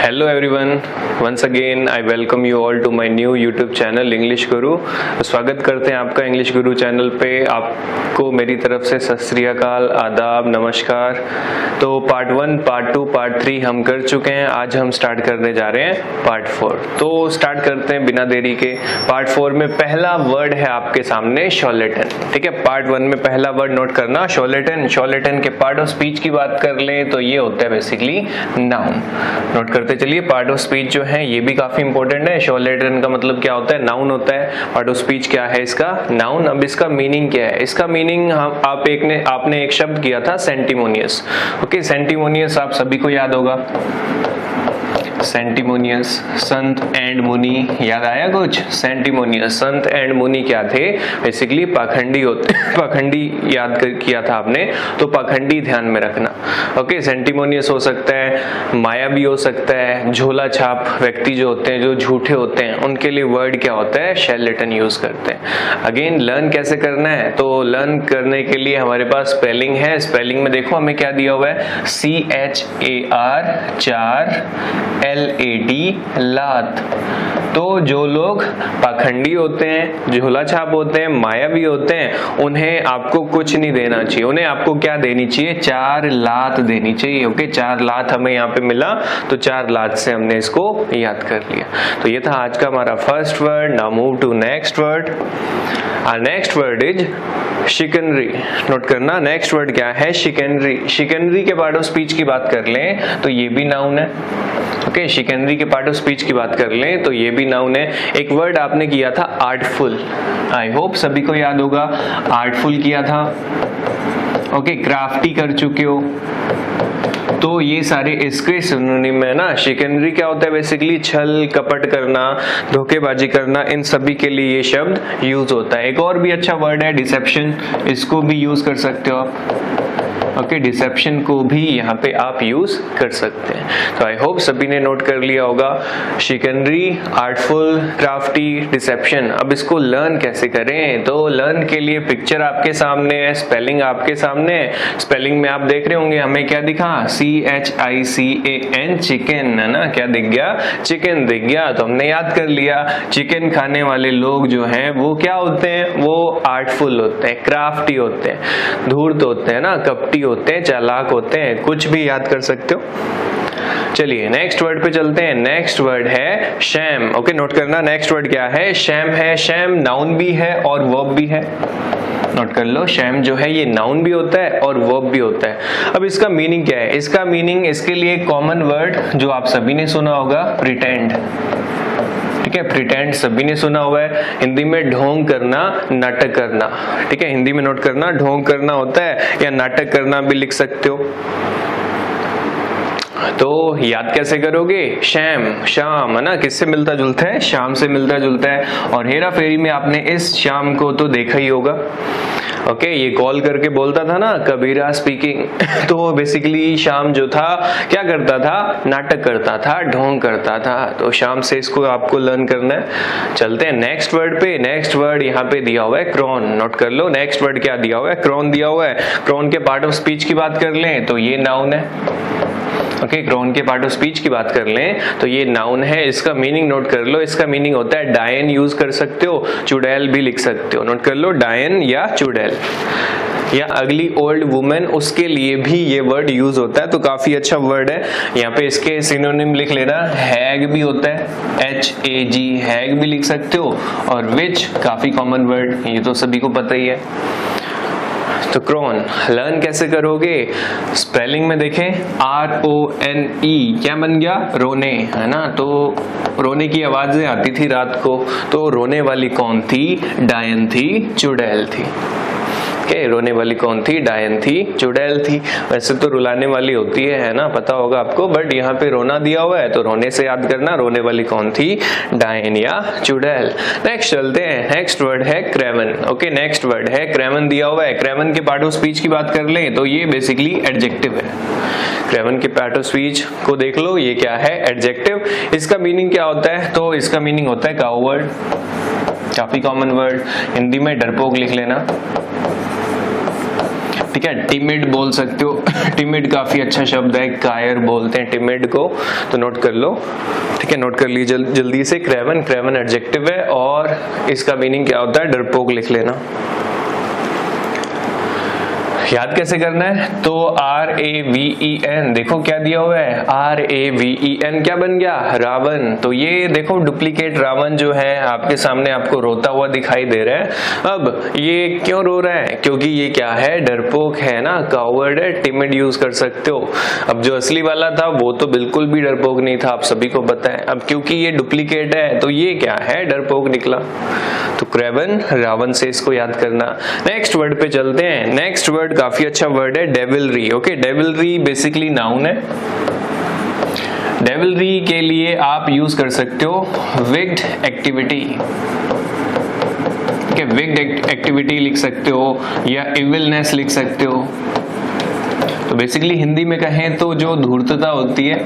Hello everyone, once again I welcome you all to my new YouTube channel English गुरु। स्वागत करते हैं आपका English गुरु channel पे। आपको मेरी तरफ से सत श्री अकाल, आदाब, नमस्कार। तो पार्ट 1, पार्ट 2, पार्ट 3 हम कर चुके हैं। आज हम स्टार्ट करने जा रहे हैं पार्ट 4। तो स्टार्ट करते हैं बिना देरी के। पार्ट 4 में पहला वर्ड है आपके सामने शॉर्लेटन। ठीक है, पार्ट 1 में पहला वर्ड नोट करना शॉर्लेटन। शॉर्लेटन के पार्ट ऑफ स्पीच की बात कर लें तो ये होता है बेसिकली नाउन। नोट करते चलिए, पार्ट ऑफ स्पीच जो है ये भी काफी इंपॉर्टेंट है। शॉर्लेटन का मतलब क्या होता है? नाउन होता है। पार्ट ऑफ स्पीच क्या है? इसका नाउन। अब इसका मीनिंग क्या है? इसका मीनिंग आपने एक शब्द किया था सेंटिमोनियस। ओके, सेंटिमोनियस आप सभी को याद होगा। सेंटिमोनियस, संत एंड मुनि, याद आया कुछ? सेंटिमोनियस, संत एंड मुनि क्या थे? बेसिकली पाखंडी होते। पाखंडी याद किया था आपने, तो पाखंडी ध्यान में रखना। ओके, सेंटिमोनियस हो सकता है, मायावी हो सकता है, झोला छाप व्यक्ति जो होते हैं, जो झूठे होते हैं, उनके लिए वर्ड क्या होता है? शॉर्लेटन यूज करते हैं। अगेन लर्न कैसे करना है? तो लर्न करने के लिए हमारे पास स्पेलिंग है। स्पेलिंग में देखो हमें क्या दिया हुआ है? CHAR 4 LAD, लात। तो जो लोग पाखंडी होते हैं, झोला छाप होते हैं, मायावी होते हैं, उन्हें आपको कुछ नहीं देना चाहिए। उन्हें आपको क्या देनी चाहिए? 4 लात देनी चाहिए। ओके, 4 लात हमें यहाँ पे मिला, तो 4 लात से हमने इसको याद कर लिया। तो ये था आज का हमारा first word. Now move to next word. Our next word is chicanery. Note करना, नेक्स्ट वर्ड क्या है? शिकनरी। शिकनरी के पार्ट ऑफ स्पीच की बात कर लें तो ये भी नाउन है। ओके, शिकनरी के पार्ट ऑफ स्पीच की बात कर लें तो ये भी नाउन है। एक वर्ड आपने किया था आर्टफुल। आई होप सभी को याद होगा, आर्टफुल किया था। ओके, क्राफ्टी कर चुके हो, तो ये सारे इसके सिनोनिम है ना। शिकनरी क्या होता है? बेसिकली छल कपट करना, धोखेबाजी करना, इन सभी के लिए ये शब्द यूज होता है। एक और भी अच्छा वर्ड है डिसेप्शन, इसको भी यूज कर सकते हो आप। ओके, डिसेप्शन को भी यहाँ पे आप यूज कर सकते हैं। तो आई होप सभी ने नोट कर लिया होगा। शिकनरी, आर्टफुल, क्राफ्टी, डिसेप्शन। अब इसको लर्न कैसे करें? तो लर्न के लिए पिक्चर आपके सामने है, स्पेलिंग आपके सामने है। स्पेलिंग में आप देख रहे होंगे हमें क्या दिखा? CHICAN, चिकन, है ना? क्या दिख गया? चिकन दिख गया। तो हमने याद कर लिया, चिकन खाने वाले लोग जो हैं वो क्या होते हैं? वो आर्टफुल होते हैं, क्राफ्टी होते हैं, धूर्त होते हैं ना, कपटी होते हैं, चालाक होते हैं। कुछ भी याद कर सकते हो। चलिए नेक्स्ट वर्ड पे चलते हैं। नेक्स्ट वर्ड है शैम। ओके, नोट करना, नेक्स्ट वर्ड क्या है? शैम है। शैम नाउन भी है और वर्ब भी है। नोट कर लो, शैम जो है ये नाउन भी होता है और वर्ब भी होता है। अब इसका मीनिंग क्या है? इसका मीनिंग, इसके लिए कॉमन वर्ड जो आप सभी ने सुना होगा, प्रिटेंड। ठीक है, प्रिटेंड सभी ने सुना हुआ है। हिंदी में ढोंग करना, नाटक करना। ठीक है, हिंदी में नोट करना, ढोंग करना होता है, या नाटक करना भी लिख सकते हो। तो याद कैसे करोगे? शैम, शाम, है ना? किससे मिलता जुलता है? शाम से मिलता जुलता है। और हेरा फेरी में आपने इस शाम को तो देखा ही होगा। ओके, ये कॉल करके बोलता था ना, कबीरा स्पीकिंग। तो बेसिकली शाम जो था क्या करता था? नाटक करता था, ढोंग करता था। तो शाम से इसको आपको लर्न करना है। चलते हैं नेक्स्ट वर्ड पे। नेक्स्ट वर्ड यहाँ पे दिया हुआ है क्रॉन। नोट कर लो, नेक्स्ट वर्ड क्या दिया हुआ है? क्रॉन दिया हुआ है। क्रॉन के पार्ट ऑफ स्पीच की बात कर लें तो ये नाउन है। ओके, क्रॉन के पार्ट ऑफ स्पीच की बात कर लें तो ये नाउन है। इसका मीनिंग नोट कर लो, इसका मीनिंग होता है डायन, यूज कर सकते हो, चुड़ैल भी लिख सकते हो। नोट कर लो, डायन या चुड़ैल, या अगली ओल्ड वुमेन, उसके लिए भी ये वर्ड यूज होता है। तो काफी अच्छा वर्ड है। यहाँ पे इसके सिनोनिम लिख लेना, हैग भी होता है, HAG, हैग भी लिख सकते हो, और विच काफी कॉमन वर्ड, ये तो सभी को पता ही है। तो क्रॉन लर्न कैसे करोगे? स्पेलिंग में देखें, RONE, क्या बन गया? रोने, है ना? तो रोने की आवाजें आती थी रात को, तो रोने वाली कौन थी? डायन थी, चुड़ैल थी। ओके, रोने वाली कौन थी? डायन थी, चुड़ैल थी। वैसे तो रुलाने वाली होती है ना? पता होगा आपको, बट यहाँ पे रोना दिया हुआ है तो रोने से याद करना, रोने वाली कौन थी? डायन या चुड़ैल। नेक्स्ट चलते हैं। नेक्स्ट वर्ड है क्रेवन। ओके, नेक्स्ट वर्ड है क्रेवन दिया हुआ है। क्रेवन के पार्ट ऑफ स्पीच की बात कर लें तो ये बेसिकली एडजेक्टिव है। क्रेवन के पार्ट ऑफ स्पीच को देख लो, ये क्या है? एडजेक्टिव। इसका मीनिंग क्या होता है? तो इसका मीनिंग होता है काउवर्ड, काफी कॉमन वर्ड। हिंदी में डरपोक लिख लेना। ठीक है, टिमिड बोल सकते हो, टिमिड काफी अच्छा शब्द है, कायर बोलते हैं टिमिड को, तो नोट कर लो। ठीक है, नोट कर लीजिए जल्दी से। क्रेवन, क्रेवन एडजेक्टिव है और इसका मीनिंग क्या होता है, डरपोक लिख लेना। याद कैसे करना है, तो RAVEN, देखो क्या दिया हुआ है, RAVEN क्या बन गया, रावण। तो ये देखो डुप्लीकेट रावण जो है आपके सामने आपको रोता हुआ दिखाई दे रहा है। अब ये क्यों रो रहा है, क्योंकि ये क्या है, डरपोक है ना, कावर्ड है, टिमिड यूज कर सकते हो। अब जो असली वाला था वो तो बिल्कुल भी डरपोक नहीं था, आप सभी को पता है। अब क्योंकि ये डुप्लीकेट है तो ये क्या है, डरपोक निकला। तो क्रेवन, रावण से इसको याद करना। नेक्स्ट वर्ड पे चलते हैं। नेक्स्ट वर्ड काफी अच्छा वर्ड है, डेविलरी। ओके, डेविलरी बेसिकली नाउन है। डेविलरी के लिए आप यूज कर सकते हो विग्ड एक्टिविटी। ठीक है, विग्ड एक्टिविटी लिख सकते हो या इविलनेस लिख सकते हो। तो बेसिकली हिंदी में कहें तो जो धूर्तता होती है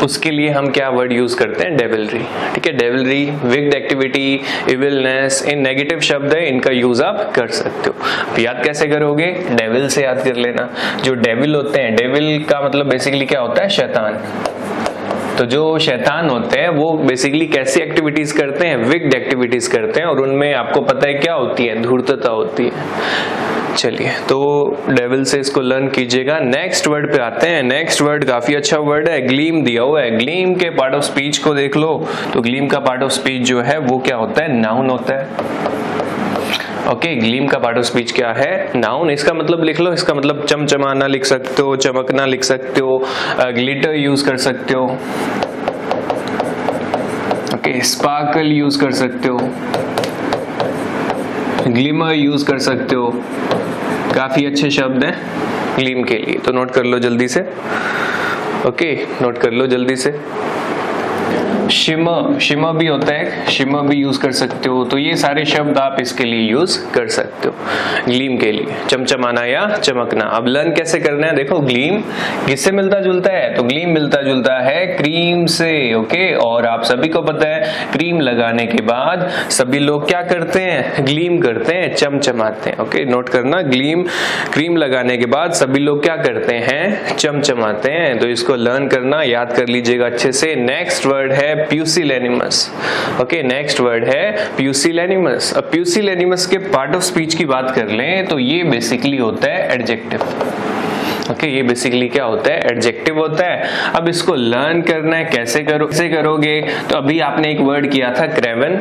उसके लिए हम क्या वर्ड यूज करते हैं, डेविलरी। ठीक है, डेविलरी, विग्ड एक्टिविटी, इविलनेस, इन नेगेटिव शब्द है, इनका यूज आप कर सकते हो। याद कैसे करोगे, डेविल से याद कर लेना। जो डेविल होते हैं, डेविल का मतलब बेसिकली क्या होता है, शैतान। तो जो शैतान होते हैं वो बेसिकली कैसी एक्टिविटीज करते हैं, विग्ड एक्टिविटीज करते हैं, और उनमें आपको पता है क्या होती है, धूर्तता होती है। चलिए, तो डेविल से इसको लर्न कीजिएगा। नेक्स्ट वर्ड पे आते हैं। नेक्स्ट वर्ड काफी अच्छा वर्ड है, ग्लीम दिया हुआ है। ग्लीम के पार्ट ऑफ स्पीच को देख लो, तो ग्लीम का पार्ट ऑफ स्पीच जो है वो क्या होता है, नाउन होता है। ओके, ग्लीम का पार्ट ऑफ स्पीच क्या है, नाउन। इसका मतलब लिख लो, इसका मतलब चमचमाना लिख सकते हो, चमकना लिख सकते हो, ग्लिटर यूज कर सकते हो। ओके, स्पार्कल यूज कर सकते हो, ग्लिमर यूज कर सकते हो। काफी अच्छे शब्द हैं ग्लीम के लिए, तो नोट कर लो जल्दी से। ओके, नोट कर लो जल्दी से। शिमर, शिमर भी होता है, शिमर भी यूज कर सकते हो। तो ये सारे शब्द आप इसके लिए यूज कर सकते हो, ग्लीम के लिए, चमचमाना या चमकना। अब लर्न कैसे करना है, देखो ग्लीम किससे मिलता जुलता है, तो ग्लीम मिलता जुलता है क्रीम से। ओके, और आप सभी को पता है क्रीम लगाने के बाद सभी लोग क्या करते हैं, ग्लीम करते हैं, चमचमाते हैं। ओके, नोट करना, ग्लीम, क्रीम लगाने के बाद सभी लोग क्या करते हैं, चमचमाते हैं। तो इसको लर्न करना, याद कर लीजिएगा अच्छे से। नेक्स्ट वर्ड है pusillanimous। ओके, नेक्स्ट वर्ड है pusillanimous। अब pusillanimous के पार्ट ऑफ स्पीच की बात कर लें तो ये बेसिकली होता है एडजेक्टिव। ओके, ये बेसिकली क्या होता है, एडजेक्टिव होता है। अब इसको लर्न करना है, कैसे करोगे, तो अभी आपने एक वर्ड किया था क्रेवन।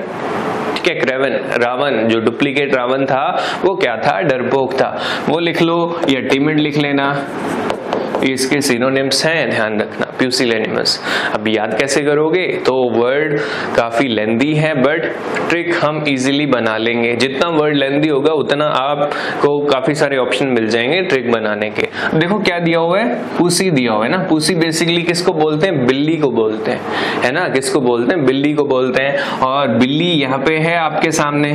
ठीक है, क्रेवन, रावण, जो डुप्लीकेट रावण था वो क्या था, डरपोक था। वो लिख लो या टिमिड लिख लेना, इसके सिनोनिम्स हैं, ध्यान रखना, pusillanimous। अब याद कैसे करोगे, तो वर्ड काफी लेंदी है बट ट्रिक हम इजीली बना लेंगे। जितना वर्ड लेंदी होगा उतना आपको काफी सारे ऑप्शन मिल जाएंगे ट्रिक बनाने के। देखो क्या दिया हुआ है, पुसी दिया हुआ है ना। पुसी बेसिकली किसको बोलते हैं, बिल्ली को बोलते हैं, है ना, किसको बोलते हैं, बिल्ली को बोलते हैं। और बिल्ली यहाँ पे है आपके सामने।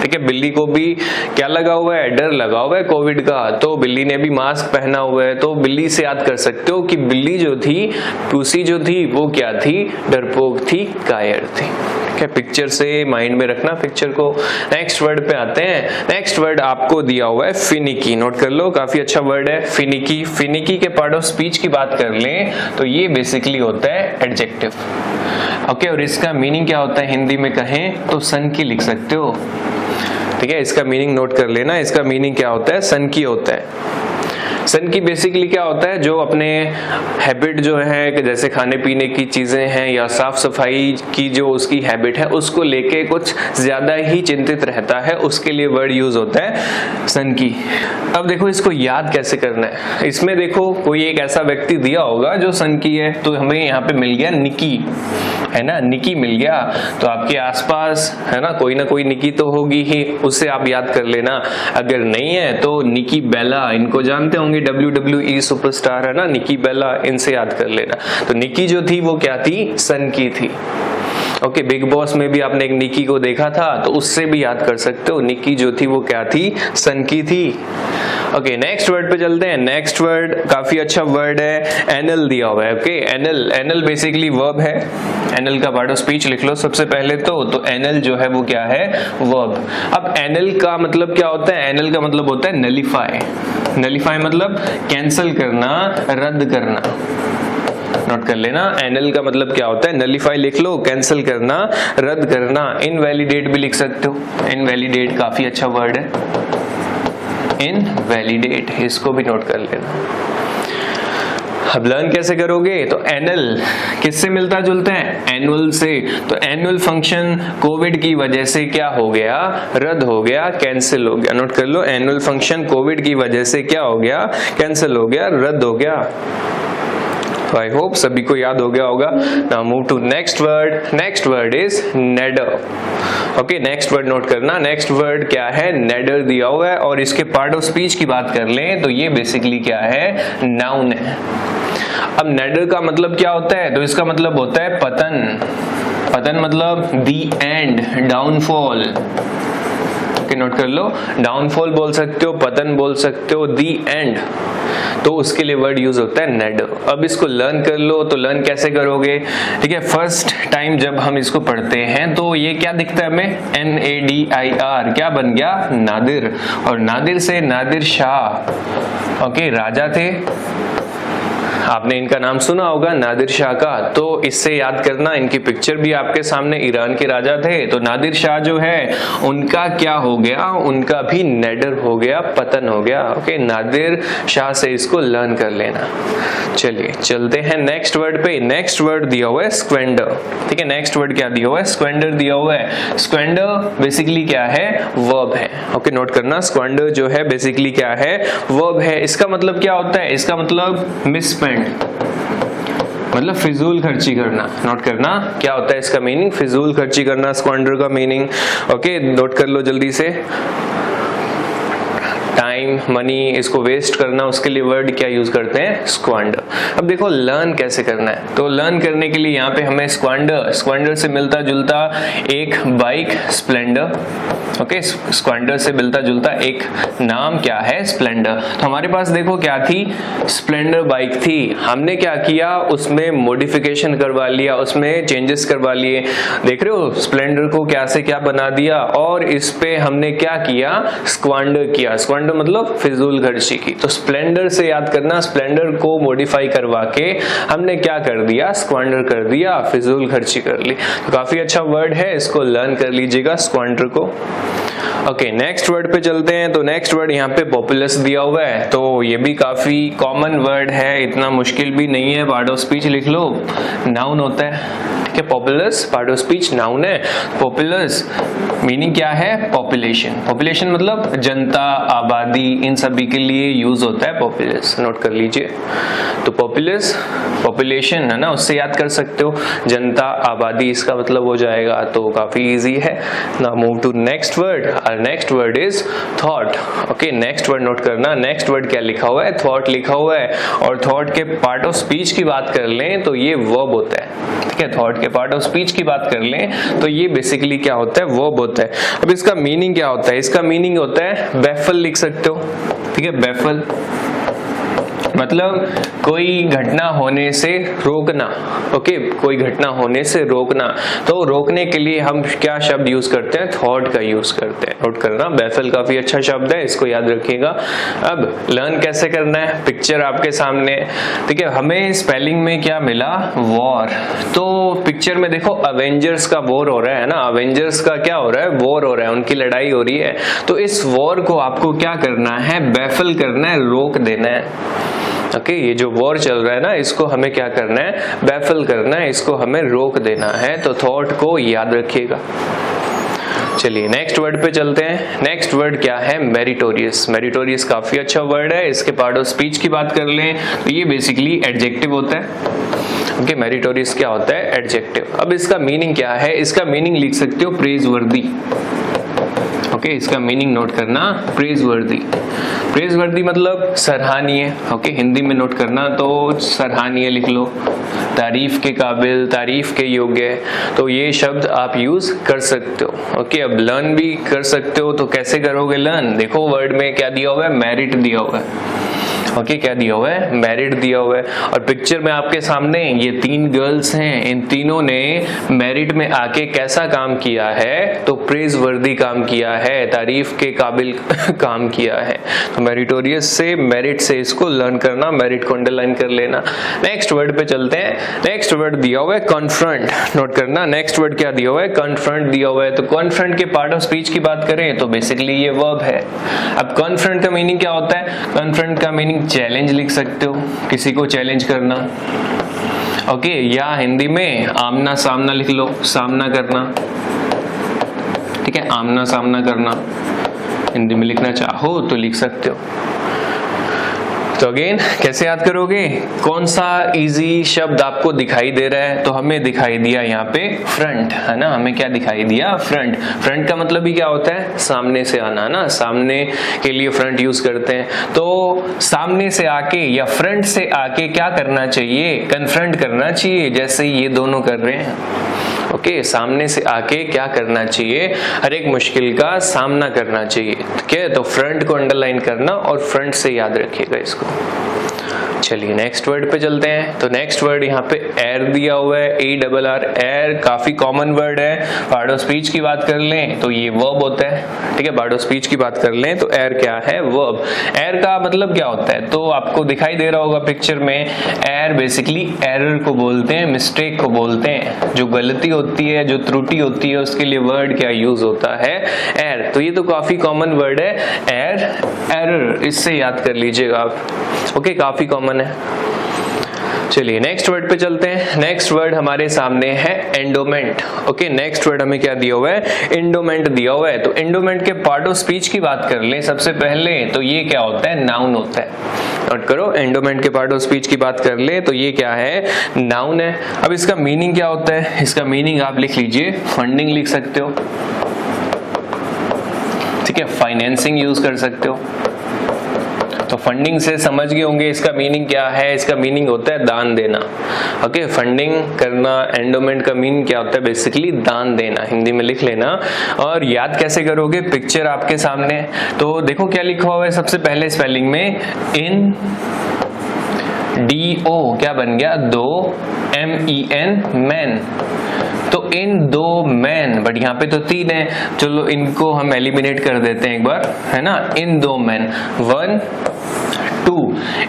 ठीक है, बिल्ली को भी क्या लगा हुआ है, डर लगा हुआ है कोविड का, तो बिल्ली ने भी मास्क पहना हुआ है। तो बिल्ली से याद कर सकते हो कि बिल्ली जो थी, पुसी जो थी, वो क्या थी, डरपोक थी, कायर थी। ठीक है, पिक्चर से माइंड में रखना पिक्चर को। नेक्स्ट वर्ड पे आते हैं। नेक्स्ट वर्ड आपको दिया हुआ है फिनिकी, नोट कर लो, काफी अच्छा वर्ड है फिनिकी। फिनिकी के पार्ट ऑफ स्पीच की बात कर लें तो ये बेसिकली होता है एडजेक्टिव। ओके, और इसका मीनिंग क्या होता है, हिंदी में कहें तो सन की लिख सकते हो। ठीक है, इसका मीनिंग नोट कर लेना, इसका मीनिंग क्या होता है, सन की होता है। सन की बेसिकली क्या होता है, जो अपने हैबिट जो है, जैसे खाने पीने की चीजें हैं या साफ सफाई की जो उसकी हैबिट है, उसको लेके कुछ ज्यादा ही चिंतित रहता है, उसके लिए वर्ड यूज होता है सन की। अब देखो इसको याद कैसे करना है। इसमें देखो कोई एक ऐसा व्यक्ति दिया होगा जो सन की है, तो हमें यहाँ पे मिल गया निकी, है ना, निकी मिल गया। तो आपके आसपास है ना कोई निकी तो होगी ही, उससे आप याद कर लेना। अगर नहीं है तो निकी बेला, इनको जानते होंगे, WWE सुपरस्टार है ना, निकी बेला, इनसे याद कर लेना। तो निकी जो थी वो क्या थी, सन की थी। ओके, बिग बॉस में भी आपने एक निकी को देखा था, तो उससे भी याद कर सकते हो, निकी जो थी वो क्या थी, सन की थी। ओके नेक्स्ट वर्ड पे चलते हैं। नेक्स्ट वर्ड काफी अच्छा वर्ड है, एनल दिया हुआ है। Okay anal, anal basically verb है। एनल का पार्ट ऑफ स्पीच लिख लो सबसे पहले तो एनल जो है वो क्या है, वर्ब। अब एनल का मतलब क्या होता है, एनल का मतलब होता है नलिफाई। नलिफाई मतलब कैंसिल करना, रद्द करना। नोट कर लेना, एनल का मतलब क्या होता है, नलिफाई लिख लो, कैंसिल करना, रद्द करना। इनवैलिडेट भी लिख सकते हो, इनवैलिडेट काफी अच्छा वर्ड है, इनवैलिडेट, इसको भी नोट कर लेना। अब लर्न कैसे करोगे, तो एनल किससे मिलता जुलता है, एनुअल से। तो एनुअल फंक्शन कोविड की वजह से क्या हो गया, रद्द हो गया, कैंसिल हो गया। नोट कर लो, एनुअल फंक्शन कोविड की वजह से क्या हो गया, कैंसिल हो गया, रद्द हो गया। तो आई होप सभी को याद हो गया होगा। Now move to next word. Next word is nadir. Okay next word note करना, नेक्स्ट वर्ड क्या है, नेडर दिया हुआ है। और इसके पार्ट ऑफ स्पीच की बात कर लें तो ये बेसिकली क्या है, नाउन है। अब नेडर का मतलब क्या होता है, तो इसका मतलब होता है पतन। पतन मतलब दी एंड, डाउनफॉल। नोट कर लो, डाउनफॉल बोल सकते हो, पतन बोल सकते हो, दी एंड, तो उसके लिए वर्ड यूज होता है नेडर। अब इसको लर्न कर लो, तो लर्न कैसे करोगे, ठीक है। फर्स्ट टाइम जब हम इसको पढ़ते हैं तो ये क्या दिखता है हमें, NADIR, क्या बन गया, नादिर। और नादिर से नादिर शाह, ओके राजा थे, आपने इनका नाम सुना होगा नादिर शाह का। तो इससे याद करना, इनकी पिक्चर भी आपके सामने, ईरान के राजा थे। तो नादिर शाह जो है उनका क्या हो गया, उनका भी नेडर हो गया, पतन हो गया। ओके नादिर शाह से इसको लर्न कर लेना। चलिए चलते हैं नेक्स्ट वर्ड पे। नेक्स्ट वर्ड दिया हुआ है स्क्वेंडर, ठीक है। नेक्स्ट वर्ड क्या दिया हुआ है, स्क्वेंडर दिया हुआ है। स्क्वेंडर बेसिकली क्या है, वर्ब है। ओके नोट करना, स्क्वेंडर जो है बेसिकली क्या है, वर्ब है। इसका मतलब क्या होता है, इसका मतलब मिसस्पेंड, मतलब फिजूल खर्ची करना। नोट करना क्या होता है इसका मीनिंग, फिजूल खर्ची करना, स्क्वांडर का मीनिंग। ओके नोट कर लो जल्दी से, टाइम, मनी, इसको वेस्ट करना, उसके लिए वर्ड क्या यूज करते हैं, स्क्वांडर। अब देखो लर्न कैसे करना है, तो लर्न करने के लिए यहाँ पे हमें स्क्वांडर, स्क्वांडर से मिलता जुलता एक बाइक स्प्लेंडर। ओके स्क्वांडर से मिलता जुलता एक नाम क्या है, स्प्लेंडर। तो हमारे पास देखो क्या थी, स्प्लेंडर बाइक थी। हमने क्या किया, उसमें मॉडिफिकेशन करवा लिया, उसमें चेंजेस करवा लिए। देख रहे हो स्प्लेंडर को क्या से क्या बना दिया, और इस पे हमने क्या किया, स्क्वांडर किया। स्क्वांडर मतलब फिजूल खर्ची की। तो स्प्लेंडर से याद करना, स्प्लेंडर को मॉडिफाई करवा के हमने क्या कर दिया, स्क्वांडर कर दिया, फिजूल खर्ची कर ली। तो काफी अच्छा वर्ड है, इसको लर्न कर लीजिएगा स्क्वांडर को। ओके नेक्स्ट वर्ड पे चलते हैं। तो नेक्स्ट वर्ड यहाँ पे पॉपुलस दिया हुआ है, तो ये भी काफी कॉमन वर्ड है, इतना मुश्किल भी नहीं है। पार्ट ऑफ स्पीच लिख लो, नाउन होता है, ठीक है। Populace part of speech noun है। पॉपुलस मीनिंग क्या है, पॉपुलेशन। पॉपुलेशन मतलब जनता, आबादी, इन सभी के लिए यूज होता है पॉपुलस। नोट कर लीजिए, तो पॉपुलस पॉपुलेशन है ना, उससे याद कर सकते हो, जनता, आबादी, इसका मतलब हो जाएगा। तो काफी इजी है। Now move to next word. और next word is thought. Okay next word note करना, नेक्स्ट वर्ड क्या लिखा हुआ है, थॉट लिखा हुआ है। और थॉट के पार्ट ऑफ स्पीच की बात कर लें तो ये वर्ब होता है, ठीक है। थॉट के पार्ट ऑफ स्पीच की बात कर लें तो ये बेसिकली क्या होता है, वर्ब होता है। अब इसका मीनिंग क्या होता है, इसका मीनिंग होता है बैफल, लिख सकते हो, ठीक है। बैफल मतलब कोई घटना होने से रोकना। ओके कोई घटना होने से रोकना। तो रोकने के लिए हम क्या शब्द यूज करते हैं, थॉट का यूज करते हैं। नोट करना, बैफल काफी अच्छा शब्द है, इसको याद रखिएगा। अब लर्न कैसे करना है, पिक्चर आपके सामने, ठीक है। हमें स्पेलिंग में क्या मिला, वॉर। तो पिक्चर में देखो अवेंजर्स का वॉर हो रहा है ना, अवेंजर्स का क्या हो रहा है, वॉर हो रहा है, उनकी लड़ाई हो रही है। तो इस वॉर को आपको क्या करना है, बैफल करना है, रोक देना है। ओके ये जो वॉर चल रहा है ना, इसको हमें क्या करना है, बैफल करना है, इसको हमें रोक देना है। तो थॉट को याद रखिएगा। चलिए नेक्स्ट वर्ड पे चलते हैं। नेक्स्ट वर्ड क्या है, मेरिटोरियस। मेरिटोरियस काफी अच्छा वर्ड है। इसके पार्ट ऑफ स्पीच की बात कर लें तो ये बेसिकली एडजेक्टिव होता है। ओके मेरिटोरियस क्या होता है, एडजेक्टिव। अब इसका मीनिंग क्या है, इसका मीनिंग लिख सकते हो प्रेज वर्दी। ओके इसका मीनिंग नोट करना, प्रेज वर्दी। प्रेजवर्दी मतलब सराहनीय, ओके, हिंदी में नोट करना तो सराहनीय लिख लो, तारीफ के काबिल, तारीफ के योग्य, तो ये शब्द आप यूज कर सकते हो। ओके, अब लर्न भी कर सकते हो, तो कैसे करोगे लर्न? देखो वर्ड में क्या दिया हुआ है, मेरिट दिया हुआ है। ओके, क्या दिया हुआ है? मेरिट दिया हुआ है। और पिक्चर में आपके सामने ये 3 गर्ल्स हैं, इन तीनों ने मेरिट में आके कैसा काम किया है? तो प्रेज वर्दी काम किया है, तारीफ के काबिल काम किया है। तो मेरिटोरियस से, मेरिट से इसको लर्न करना, मेरिट को अंडरलाइन कर लेना। नेक्स्ट वर्ड पे चलते हैं। नेक्स्ट वर्ड दिया हुआ है कॉन्फ्रंट, नोट करना। नेक्स्ट वर्ड क्या दिया हुआ है? कॉन्फ्रंट दिया हुआ है। तो कॉन्फ्रंट के पार्ट ऑफ स्पीच की बात करें तो बेसिकली ये वर्ब है। अब कॉन्फ्रंट का मीनिंग क्या होता है? कॉन्फ्रंट का मीनिंग चैलेंज लिख सकते हो, किसी को चैलेंज करना। ओके, या हिंदी में आमना सामना लिख लो, सामना करना। ठीक है, आमना सामना करना हिंदी में लिखना चाहो तो लिख सकते हो। तो अगेन कैसे याद करोगे? कौन सा इजी शब्द आपको दिखाई दे रहा है? तो हमें दिखाई दिया यहाँ पे फ्रंट, है ना। हमें क्या दिखाई दिया? फ्रंट। फ्रंट का मतलब ही क्या होता है? सामने से आना, है ना। सामने के लिए फ्रंट यूज करते हैं। तो सामने से आके या फ्रंट से आके क्या करना चाहिए? कन्फ्रंट करना चाहिए, जैसे ये दोनों कर रहे हैं। ओके, सामने से आके क्या करना चाहिए? हर एक मुश्किल का सामना करना चाहिए। ठीक है, तो फ्रंट को अंडरलाइन करना और फ्रंट से याद रखिएगा इसको। चलिए नेक्स्ट वर्ड पे चलते हैं। तो नेक्स्ट वर्ड यहाँ पे एयर दिया हुआ है, ARR, एयर काफी कॉमन वर्ड है। पार्ट ऑफ स्पीच की बात कर लें तो ये वर्ब होता है। ठीक है, पार्ट ऑफ स्पीच की बात कर लें तो एयर क्या है? वर्ब। एयर का मतलब क्या होता है? तो आपको दिखाई दे रहा होगा पिक्चर में, एयर बेसिकली एरर को बोलते हैं, मिस्टेक को बोलते हैं। जो गलती होती है, जो त्रुटि होती है, उसके लिए वर्ड क्या यूज होता है? एयर। तो ये तो काफी कॉमन वर्ड है, एयर, एरर, इससे याद कर लीजिएगा आप। ओके, काफी कॉमन है। चलिए नेक्स्ट वर्ड पे चलते हैं। नेक्स्ट वर्ड हमारे सामने है एंडोमेंट। ओके, नेक्स्ट वर्ड हमें क्या दिया हुआ है? एंडोमेंट दिया हुआ है। तो एंडोमेंट के पार्ट ऑफ स्पीच की बात कर लें सबसे पहले, तो ये क्या होता है? नाउन होता है। नोट करो, एंडोमेंट के पार्ट ऑफ स्पीच की बात कर ले तो ये क्या है? नाउन है। अब इसका मीनिंग क्या होता है? इसका मीनिंग आप लिख लीजिए, फंडिंग लिख सकते हो। ठीक है, फाइनेंसिंग यूज कर सकते हो। तो फंडिंग से समझ गए होंगे इसका मीनिंग क्या है? इसका मीनिंग होता है दान देना। ओके, फंडिंग करना, एंडोमेंट का मीनिंग क्या होता है? बेसिकली दान देना, हिंदी में लिख लेना। और याद कैसे करोगे? पिक्चर आपके सामने, तो देखो क्या लिखा हुआ है सबसे पहले स्पेलिंग में, इन DO क्या बन गया? 2 MEN, मैन। तो इन 2 मैन, बट यहाँ पे तो 3 है, चलो इनको हम एलिमिनेट कर देते हैं एक बार, है ना। इन 2 मैन, 1 2,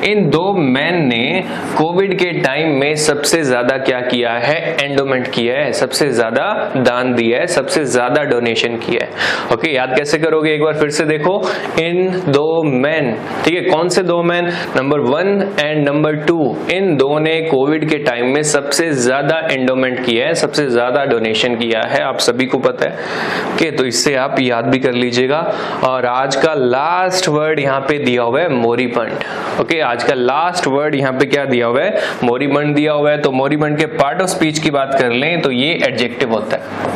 इन 2 मैन ने कोविड के टाइम में सबसे ज्यादा क्या किया है? एंडोमेंट किया है, सबसे ज्यादा दान दिया है, सबसे ज्यादा डोनेशन किया है। ओके, याद कैसे करोगे? एक बार फिर से देखो, इन 2 मैन। ठीक है, कौन से 2 मैन? नंबर 1 एंड नंबर 2, इन 2 ने कोविड के टाइम में सबसे ज्यादा एंडोमेंट किया है, सबसे ज्यादा डोनेशन किया है, आप सभी को पता है। ओके, तो इससे आप याद भी कर लीजिएगा। और आज का लास्ट वर्ड यहाँ पे दिया हुआ है मोरिबंड। ओके, आज का लास्ट वर्ड यहाँ पे क्या दिया हुआ है? मोरिबंड दिया हुआ है। तो मोरिबंड के पार्ट ऑफ स्पीच की बात कर लें तो ये एडजेक्टिव होता है।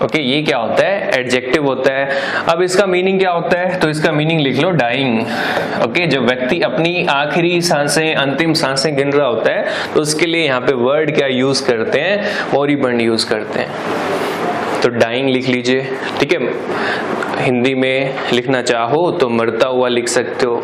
ओके, ये क्या होता है? एडजेक्टिव होता है। अब इसका मीनिंग क्या होता है? तो इसका मीनिंग लिख लो, डाइंग। ओके, जब व्यक्ति अपनी आखिरी सांसें, अंतिम सांसें गिन रहा होता है तो उसके लिए यहाँ पे वर्ड क्या यूज करते हैं? मोरिबंड यूज करते हैं। तो डाइंग लिख लीजिए। ठीक है, हिंदी में लिखना चाहो तो मरता हुआ लिख सकते हो,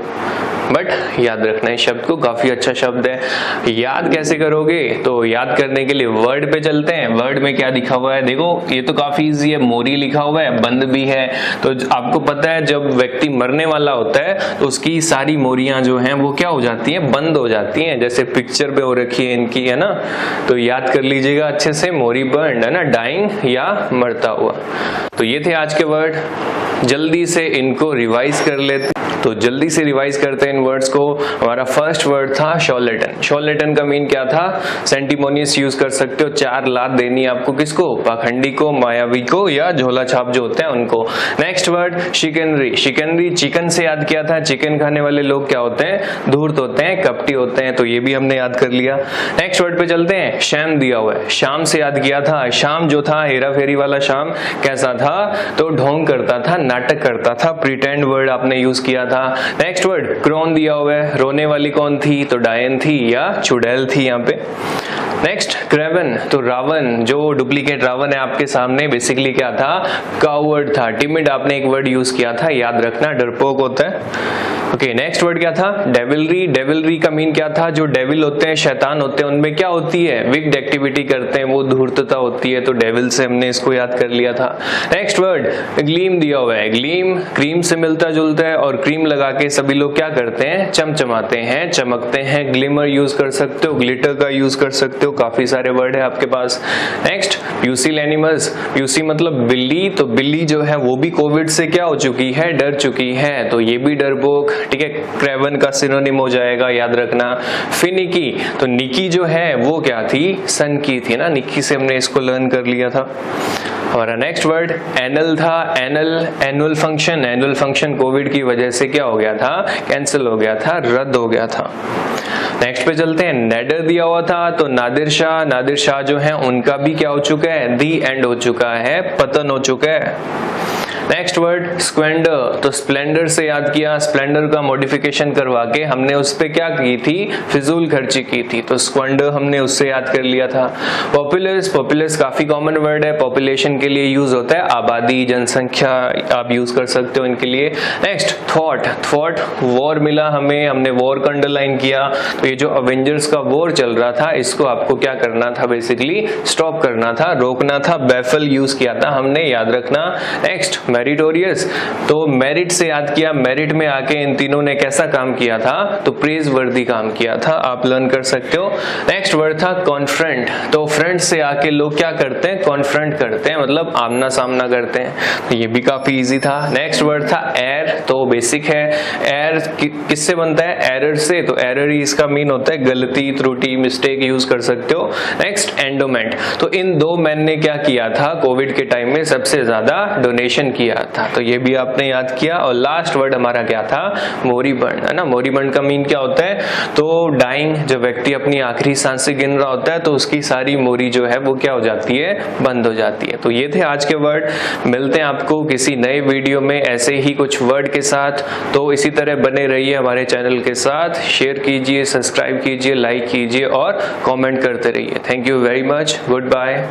बट याद रखना इस शब्द को, काफी अच्छा शब्द है। याद कैसे करोगे? तो याद करने के लिए वर्ड पे चलते हैं। वर्ड में क्या लिखा हुआ है? देखो, ये तो काफी इजी है, मोरी लिखा हुआ है, बंद भी है। तो आपको पता है जब व्यक्ति मरने वाला होता है तो उसकी सारी मोरियां जो हैं वो क्या हो जाती हैं? बंद हो जाती हैं, जैसे पिक्चर पे हो रखी है इनकी, है ना। तो याद कर लीजिएगा अच्छे से, मोरीबंड, है ना, डाइंग या मरता हुआ। तो ये थे आज के वर्ड, जल्दी से इनको रिवाइज कर लेते। तो जल्दी से रिवाइज करते हैं इन वर्ड्स को। हमारा फर्स्ट वर्ड था शॉर्लेटन। शॉर्लेटन का मीन क्या था? सेंटिमोनियस यूज कर सकते हो, 4 लात देनी है आपको। किसको? पाखंडी को, मायावी को, या झोला छाप जो होते हैं उनको। Next word chicanery. Chicanery chicken से याद किया था। चिकन खाने वाले लोग क्या होते हैं? धूर्त होते हैं, कपटी होते हैं। तो ये भी हमने याद कर लिया। नेक्स्ट वर्ड पे चलते हैं। शैम दिया हुआ है, शाम से याद किया था। शाम जो था हेरा फेरी वाला शाम कैसा था? तो ढोंग करता था, नाटक करता था, प्रिटेंड वर्ड आपने यूज किया था। नेक्स्ट वर्ड क्रोन दिया हुआ है, रोने वाली कौन थी, तो डायन थी या चुड़ैल थी यहाँ पे। नेक्स्ट क्रेवन, तो रावण, जो डुप्लीकेट रावण है आपके सामने, बेसिकली क्या था, कावर्ड था, टिमिड आपने एक वर्ड यूज किया था, याद रखना, डरपोक होता है। ओके, नेक्स्ट वर्ड क्या था, डेविलरी। डेविलरी का मीन क्या था, जो डेविल होते हैं, शैतान होते हैं, उनमें क्या होती है, विक्ड एक्टिविटी करते हैं, वो धूर्तता होती है, तो डेविल से हमने इसको याद कर लिया था। नेक्स्ट वर्ड ग्लीम दिया हुआ है, ग्लीम क्रीम से मिलता जुलता है, और क्रीम लगा के सभी लोग क्या करते हैं, चमचमाते हैं, चमकते हैं। ग्लिमर यूज कर सकते हो, ग्लिटर का यूज कर सकते हो, काफी सारे वर्ड है आपके पास। नेक्स्ट प्यूसिल एनिमल्स, प्यूसी मतलब बिल्ली, तो बिल्ली जो है वो भी कोविड से क्या हो चुकी है, डर चुकी है, तो ये भी डरपोक, ठीक है, क्रेवन का सिनोनिम हो जाएगा, याद रखना। फिनिकी, तो निकी जो है वो क्या थी, सन की थी ना, निकी से हमने इसको लर्न कर लिया था। हमारा नेक्स्ट वर्ड एनल था, anal annual function, annual function Covid की वजह से क्या हो गया था, कैंसिल हो गया था, रद्द हो गया था। नेक्स्ट पे चलते हैं, नेडर दिया हुआ था, तो नादिर शाह जो है उनका भी क्या हो चुका है, दी एंड हो चुका है, पतन हो चुका है। नेक्स्ट वर्ड स्क्वेंडर, तो स्प्लेंडर से याद किया, स्प्लेंडर का मॉडिफिकेशन करवा के हमने उस पे क्या की थी, फिजूल खर्ची की थी, तो स्क्वेंडर हमने उससे याद कर लिया था। पॉपुलस, पॉपुलस काफी कॉमन वर्ड है, पॉपुलेशन के लिए यूज होता है, आबादी, जनसंख्या आप यूज कर सकते हो इनके लिए। नेक्स्ट थॉट, थॉट वॉर मिला हमें, हमने वॉर का अंडरलाइन किया, तो ये जो अवेंजर्स का वॉर चल रहा था इसको आपको क्या करना था, बेसिकली स्टॉप करना था, रोकना था, बैफल यूज किया था हमने, याद रखना। नेक्स्ट मेरिटोरियस, तो मेरिट से याद किया, मेरिट में आके इन तीनों ने कैसा काम किया था, तो प्रेज वर्दी काम किया था, आप लर्न कर सकते हो। नेक्स्ट वर्ड था कॉन्फ्रंट, तो फ्रंट से आके लोग क्या करते हैं, कॉन्फ्रंट करते हैं, मतलब आमना सामना करते हैं, तो ये भी काफी इजी था। नेक्स्ट वर्ड था एयर, तो बेसिक है, एयर किससे बनता है, एरर से, तो एरर ही इसका मीन होता है गलती, त्रुटि, मिस्टेक यूज कर सकते हो। नेक्स्ट एंडोमेंट, तो इन दो मैन ने क्या किया था, कोविड के टाइम में सबसे ज्यादा डोनेशन किया था, तो ये भी आपने याद किया। और लास्ट वर्ड हमारा क्या था, मोरीबंड, है ना। मोरीबंड का मीन क्या होता है, तो डाइंग, जब व्यक्ति अपनी आखिरी सांसें गिन रहा होता है तो उसकी सारी मोरी जो है वो क्या हो जाती है, बंद हो जाती है। तो ये थे आज के वर्ड, मिलते हैं आपको किसी नए वीडियो में ऐसे ही कुछ वर्ड के साथ, तो इसी तरह बने रहिए हमारे चैनल के साथ, शेयर कीजिए, सब्सक्राइब कीजिए, लाइक कीजिए और कमेंट करते रहिए। Thank you very much, good bye.